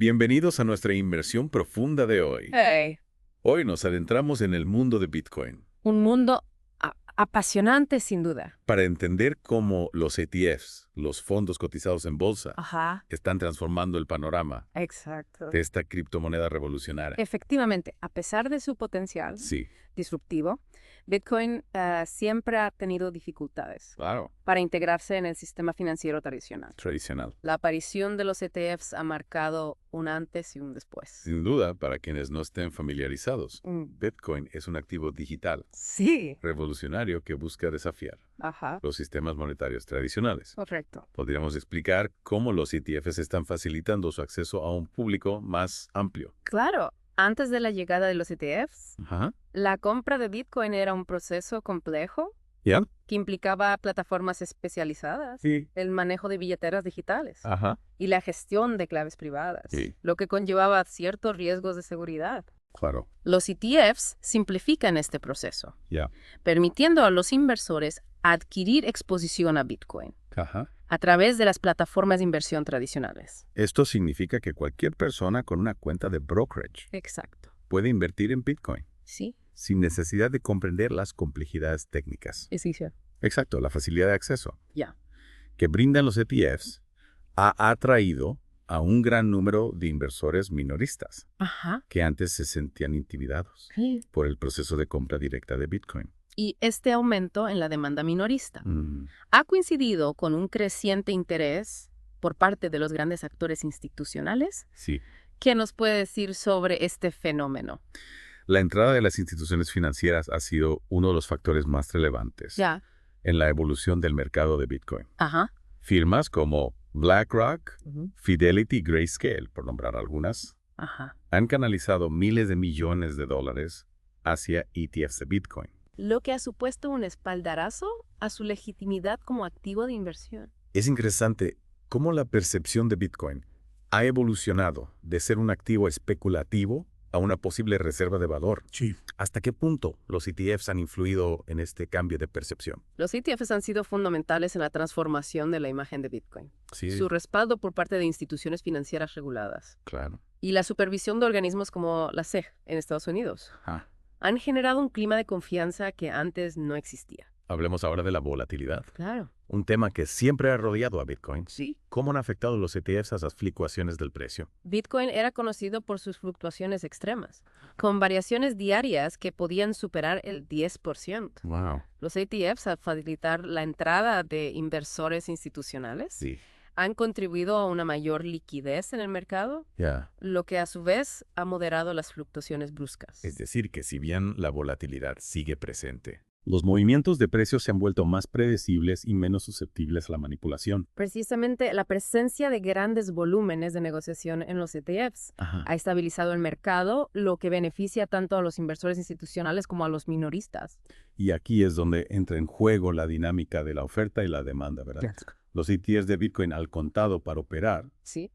Bienvenidos a nuestra inmersión profunda de hoy. Hey, Hoy nos adentramos en el mundo de Bitcoin un mundo apasionante sin duda. para entender cómo los ETFs, los fondos cotizados en bolsa, Ajá, están transformando el panorama exacto. de esta criptomoneda revolucionaria. Efectivamente, a pesar de su potencial Sí, disruptivo, Bitcoin siempre ha tenido dificultades claro, para integrarse en el sistema financiero tradicional. tradicional. La aparición de los ETFs ha marcado un antes y un después. Sin duda, para quienes no estén familiarizados, Mm, Bitcoin es un activo digital Sí, revolucionario que busca desafiar ajá, los sistemas monetarios tradicionales. correcto. Podríamos explicar cómo los ETFs están facilitando su acceso a un público más amplio. Claro, antes de la llegada de los ETFs, Ajá. la compra de Bitcoin era un proceso complejo ¿Ya? que implicaba plataformas especializadas, Sí. el manejo de billeteras digitales Ajá. y la gestión de claves privadas, Sí. lo que conllevaba ciertos riesgos de seguridad. Claro. Los ETFs simplifican este proceso, Ya. permitiendo a los inversores adquirir exposición a Bitcoin Ajá. a través de las plataformas de inversión tradicionales. Esto significa que cualquier persona con una cuenta de brokerage Exacto. puede invertir en Bitcoin Sí, sin necesidad de comprender las complejidades técnicas. es cierto. Exacto, la facilidad de acceso Ya. que brindan los ETFs ha atraído a un gran número de inversores minoristas Ajá. que antes se sentían intimidados Sí. por el proceso de compra directa de Bitcoin. Y este aumento en la demanda minorista Mm, ha coincidido con un creciente interés por parte de los grandes actores institucionales. sí. ¿Qué nos puede decir sobre este fenómeno? La entrada de las instituciones financieras ha sido uno de los factores más relevantes Ya. en la evolución del mercado de Bitcoin. Ajá. Firmas como BlackRock, Ujú. Fidelity y Grayscale, por nombrar algunas, Ajá. han canalizado miles de millones de dólares hacia ETFs de Bitcoin. Lo que ha supuesto un espaldarazo a su legitimidad como activo de inversión. Es interesante cómo la percepción de Bitcoin ha evolucionado de ser un activo especulativo a una posible reserva de valor. Sí. ¿Hasta qué punto los ETFs han influido en este cambio de percepción? Los ETFs han sido fundamentales en la transformación de la imagen de Bitcoin. Sí, Su respaldo por parte de instituciones financieras reguladas claro. y la supervisión de organismos como la SEC en Estados Unidos Ah, han generado un clima de confianza que antes no existía. hablemos ahora de la volatilidad, Claro. un tema que siempre ha rodeado a Bitcoin. Sí. ¿Cómo han afectado los ETFs a las fluctuaciones del precio? Bitcoin era conocido por sus fluctuaciones extremas, con variaciones diarias que podían superar el 10%. Wow. Los ETFs, al facilitar la entrada de inversores institucionales, Sí. han contribuido a una mayor liquidez en el mercado, Ya. lo que a su vez ha moderado las fluctuaciones bruscas. Es decir, que si bien la volatilidad sigue presente, los movimientos de precios se han vuelto más predecibles y menos susceptibles a la manipulación. Precisamente la presencia de grandes volúmenes de negociación en los ETFs Ajá. ha estabilizado el mercado, lo que beneficia tanto a los inversores institucionales como a los minoristas. Y aquí es donde entra en juego la dinámica de la oferta y la demanda, ¿verdad? Los ETFs de Bitcoin al contado para operar Sí,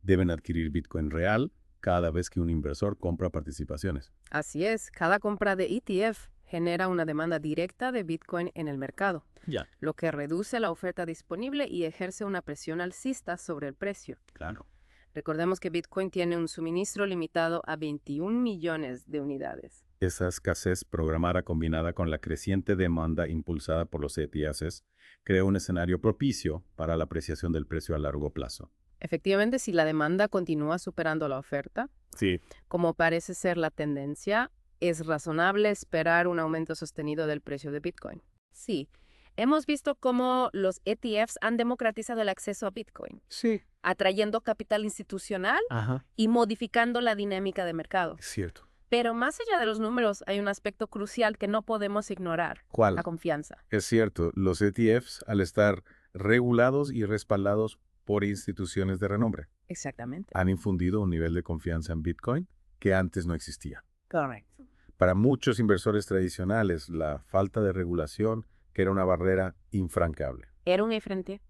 deben adquirir Bitcoin real cada vez que un inversor compra participaciones. así es. Cada compra de ETF genera una demanda directa de Bitcoin en el mercado, Ya. lo que reduce la oferta disponible y ejerce una presión alcista sobre el precio. Claro. Recordemos que Bitcoin tiene un suministro limitado a 21 millones de unidades. Esa escasez programada combinada con la creciente demanda impulsada por los ETFs crea un escenario propicio para la apreciación del precio a largo plazo. Efectivamente, si la demanda continúa superando la oferta, Sí. como parece ser la tendencia, es razonable esperar un aumento sostenido del precio de Bitcoin. Sí, hemos visto cómo los ETFs han democratizado el acceso a Bitcoin, Sí. atrayendo capital institucional Ajá. y modificando la dinámica de mercado. Es cierto. Pero más allá de los números, hay un aspecto crucial que no podemos ignorar, ¿Cuál? la confianza. Es cierto, los ETFs, al estar regulados y respaldados por instituciones de renombre, Exactamente. han infundido un nivel de confianza en Bitcoin que antes no existía. Correcto. Para muchos inversores tradicionales, la falta de regulación que era una barrera infranqueable. Era un frente.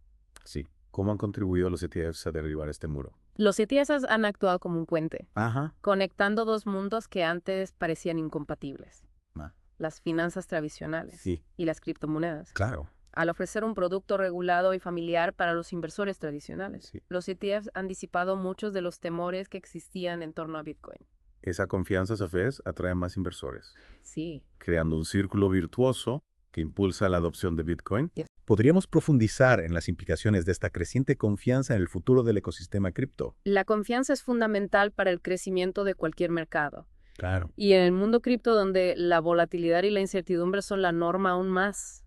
Sí. ¿Cómo han contribuido los ETFs a derribar este muro? Los ETFs han actuado como un puente, Ajá. conectando dos mundos que antes parecían incompatibles. Ah. Las finanzas tradicionales Sí. y las criptomonedas. Claro. al ofrecer un producto regulado y familiar para los inversores tradicionales. Sí. Los ETFs han disipado muchos de los temores que existían en torno a Bitcoin. Esa confianza, ¿sabes?, atrae más inversores, Sí. creando un círculo virtuoso que impulsa la adopción de Bitcoin. Yes. ¿Podríamos profundizar en las implicaciones de esta creciente confianza en el futuro del ecosistema cripto? La confianza es fundamental para el crecimiento de cualquier mercado. Claro. Y en el mundo cripto, donde la volatilidad y la incertidumbre son la norma aún más,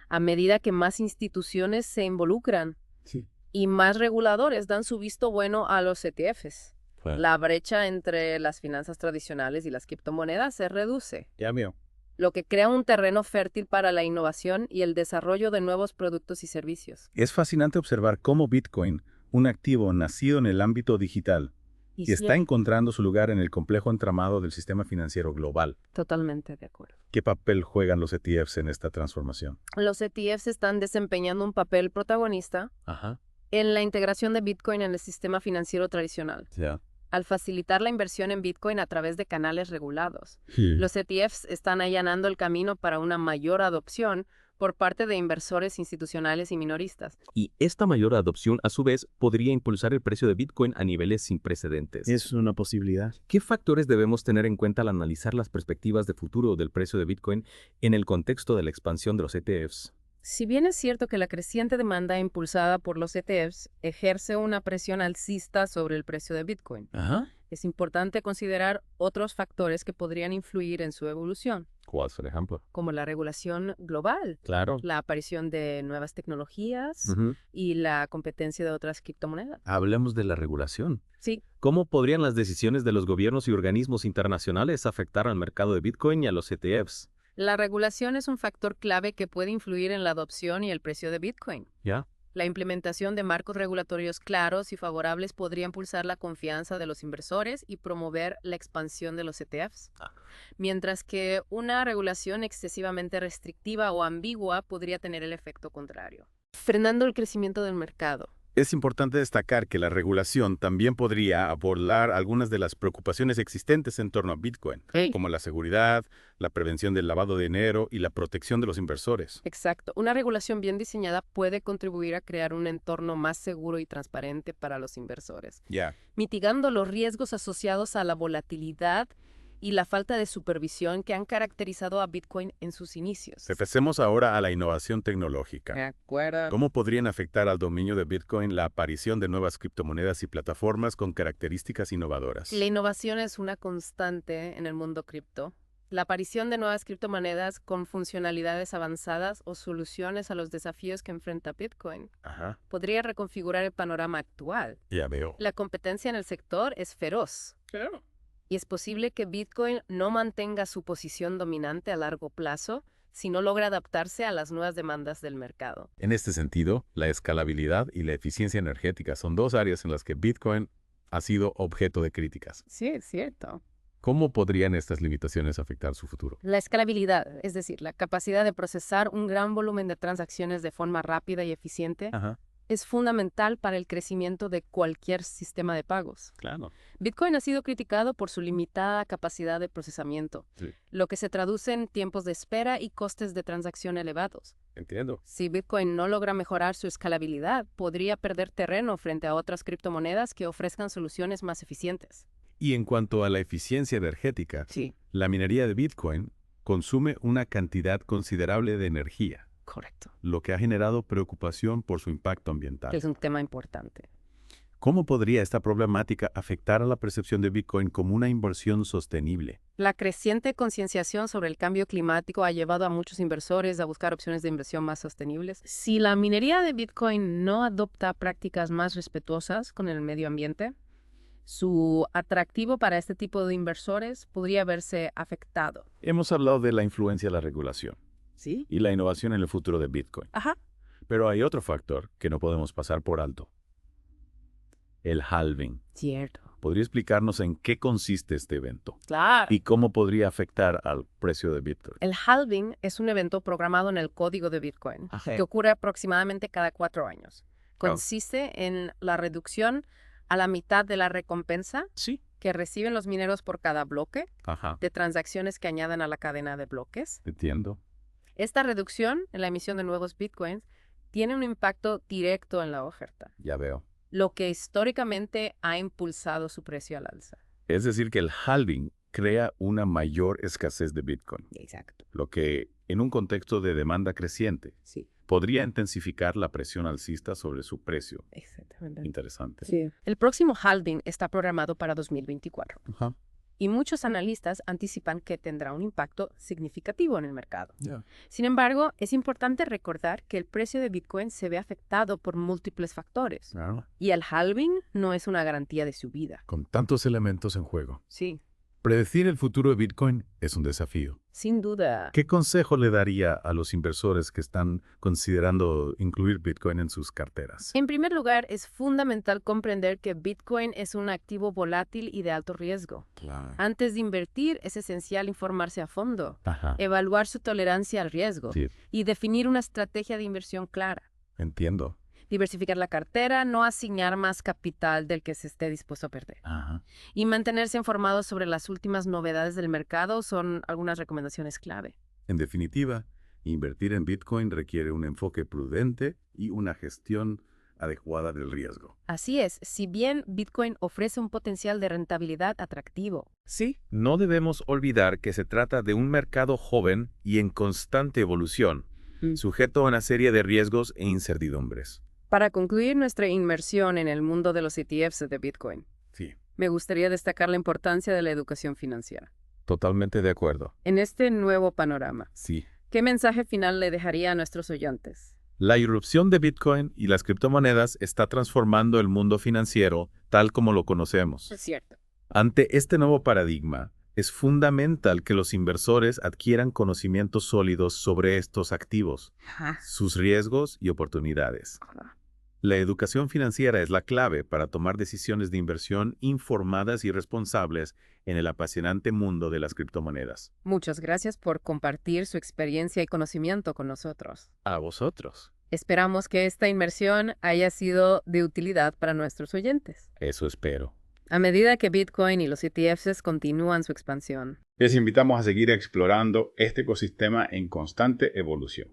a medida que más instituciones se involucran Sí. y más reguladores dan su visto bueno a los ETFs, la brecha entre las finanzas tradicionales y las criptomonedas se reduce, Ya veo. lo que crea un terreno fértil para la innovación y el desarrollo de nuevos productos y servicios. Es fascinante observar cómo Bitcoin, un activo nacido en el ámbito digital, y está encontrando su lugar en el complejo entramado del sistema financiero global. Totalmente de acuerdo. ¿Qué papel juegan los ETFs en esta transformación? Los ETFs están desempeñando un papel protagonista Ajá. en la integración de Bitcoin en el sistema financiero tradicional, Ya. al facilitar la inversión en Bitcoin a través de canales regulados. Los ETFs están allanando el camino para una mayor adopción por parte de inversores institucionales y minoristas. Y esta mayor adopción, a su vez, podría impulsar el precio de Bitcoin a niveles sin precedentes. Es una posibilidad. ¿Qué factores debemos tener en cuenta al analizar las perspectivas de futuro del precio de Bitcoin en el contexto de la expansión de los ETFs? Si bien es cierto que la creciente demanda impulsada por los ETFs ejerce una presión alcista sobre el precio de Bitcoin, Ajá. es importante considerar otros factores que podrían influir en su evolución, ¿Cuál, por ejemplo? como la regulación global, Claro. la aparición de nuevas tecnologías Ujú. y la competencia de otras criptomonedas. Hablemos de la regulación. Sí, ¿Cómo podrían las decisiones de los gobiernos y organismos internacionales afectar al mercado de Bitcoin y a los ETFs? la regulación es un factor clave que puede influir en la adopción y el precio de Bitcoin. ¿Ya? La implementación de marcos regulatorios claros y favorables podría impulsar la confianza de los inversores y promover la expansión de los ETFs, mientras que una regulación excesivamente restrictiva o ambigua podría tener el efecto contrario, frenando el crecimiento del mercado. Es importante destacar que la regulación también podría abordar algunas de las preocupaciones existentes en torno a Bitcoin, como la seguridad, la prevención del lavado de dinero y la protección de los inversores. Exacto. Una regulación bien diseñada puede contribuir a crear un entorno más seguro y transparente para los inversores, Ya. mitigando los riesgos asociados a la volatilidad y la falta de supervisión que han caracterizado a Bitcoin en sus inicios. Pasemos ahora a la innovación tecnológica. ¿De acuerdo? ¿Cómo podrían afectar al dominio de Bitcoin la aparición de nuevas criptomonedas y plataformas con características innovadoras? La innovación es una constante en el mundo cripto. La aparición de nuevas criptomonedas con funcionalidades avanzadas o soluciones a los desafíos que enfrenta Bitcoin Ajá, podría reconfigurar el panorama actual. ya veo. La competencia en el sector es feroz. Claro. Y es posible que Bitcoin no mantenga su posición dominante a largo plazo si no logra adaptarse a las nuevas demandas del mercado. En este sentido, la escalabilidad y la eficiencia energética son dos áreas en las que Bitcoin ha sido objeto de críticas. Sí, es cierto. ¿Cómo podrían estas limitaciones afectar su futuro? La escalabilidad, es decir, la capacidad de procesar un gran volumen de transacciones de forma rápida y eficiente, Ajá, es fundamental para el crecimiento de cualquier sistema de pagos. claro. Bitcoin ha sido criticado por su limitada capacidad de procesamiento, Sí. lo que se traduce en tiempos de espera y costes de transacción elevados. Entiendo. Si Bitcoin no logra mejorar su escalabilidad, podría perder terreno frente a otras criptomonedas que ofrezcan soluciones más eficientes. Y en cuanto a la eficiencia energética, Sí, la minería de Bitcoin consume una cantidad considerable de energía, correcto. lo que ha generado preocupación por su impacto ambiental. Es un tema importante. ¿Cómo podría esta problemática afectar a la percepción de Bitcoin como una inversión sostenible? La creciente concienciación sobre el cambio climático ha llevado a muchos inversores a buscar opciones de inversión más sostenibles. Si la minería de Bitcoin no adopta prácticas más respetuosas con el medio ambiente, su atractivo para este tipo de inversores podría verse afectado. Hemos hablado de la influencia de la regulación ¿Sí? y la innovación en el futuro de Bitcoin, Ajá. pero hay otro factor que no podemos pasar por alto: el halving. Cierto. ¿Podría explicarnos en qué consiste este evento Claro. y cómo podría afectar al precio de Bitcoin? El halving es un evento programado en el código de Bitcoin que ocurre aproximadamente cada 4 años. Consiste en la reducción a la mitad de la recompensa Sí. que reciben los mineros por cada bloque Ajá, de transacciones que añadan a la cadena de bloques. entiendo. Esta reducción en la emisión de nuevos bitcoins tiene un impacto directo en la oferta, Ya veo. lo que históricamente ha impulsado su precio al alza. Es decir, que el halving crea una mayor escasez de Bitcoin, Exacto. lo que, en un contexto de demanda creciente, Sí, podría intensificar la presión alcista sobre su precio. exactamente. Interesante. Sí. El próximo halving está programado para 2024. Ajá. Y muchos analistas anticipan que tendrá un impacto significativo en el mercado. Ya. Sin embargo, es importante recordar que el precio de Bitcoin se ve afectado por múltiples factores. Claro. Y el halving no es una garantía de subida. Con tantos elementos en juego. Sí, Predecir el futuro de Bitcoin es un desafío. sin duda. ¿Qué consejo le daría a los inversores que están considerando incluir Bitcoin en sus carteras? En primer lugar, es fundamental comprender que Bitcoin es un activo volátil y de alto riesgo. Claro. Antes de invertir, es esencial informarse a fondo, Ajá. evaluar su tolerancia al riesgo Sí, y definir una estrategia de inversión clara. entiendo. Diversificar la cartera, no asignar más capital del que se esté dispuesto a perder. Ajá. Y mantenerse informado sobre las últimas novedades del mercado son algunas recomendaciones clave. En definitiva, invertir en Bitcoin requiere un enfoque prudente y una gestión adecuada del riesgo. Así es, si bien Bitcoin ofrece un potencial de rentabilidad atractivo, Sí, no debemos olvidar que se trata de un mercado joven y en constante evolución, sujeto a una serie de riesgos e incertidumbres. para concluir nuestra inmersión en el mundo de los ETFs de Bitcoin, Sí, me gustaría destacar la importancia de la educación financiera. totalmente de acuerdo. En este nuevo panorama, Sí. ¿qué mensaje final le dejaría a nuestros oyentes? La irrupción de Bitcoin y las criptomonedas está transformando el mundo financiero tal como lo conocemos. Es cierto. Ante este nuevo paradigma, es fundamental que los inversores adquieran conocimientos sólidos sobre estos activos, sus riesgos y oportunidades. La educación financiera es la clave para tomar decisiones de inversión informadas y responsables en el apasionante mundo de las criptomonedas. Muchas gracias por compartir su experiencia y conocimiento con nosotros. A vosotros. Esperamos que esta inmersión haya sido de utilidad para nuestros oyentes. Eso espero. A medida que Bitcoin y los ETFs continúan su expansión, Les invitamos a seguir explorando este ecosistema en constante evolución.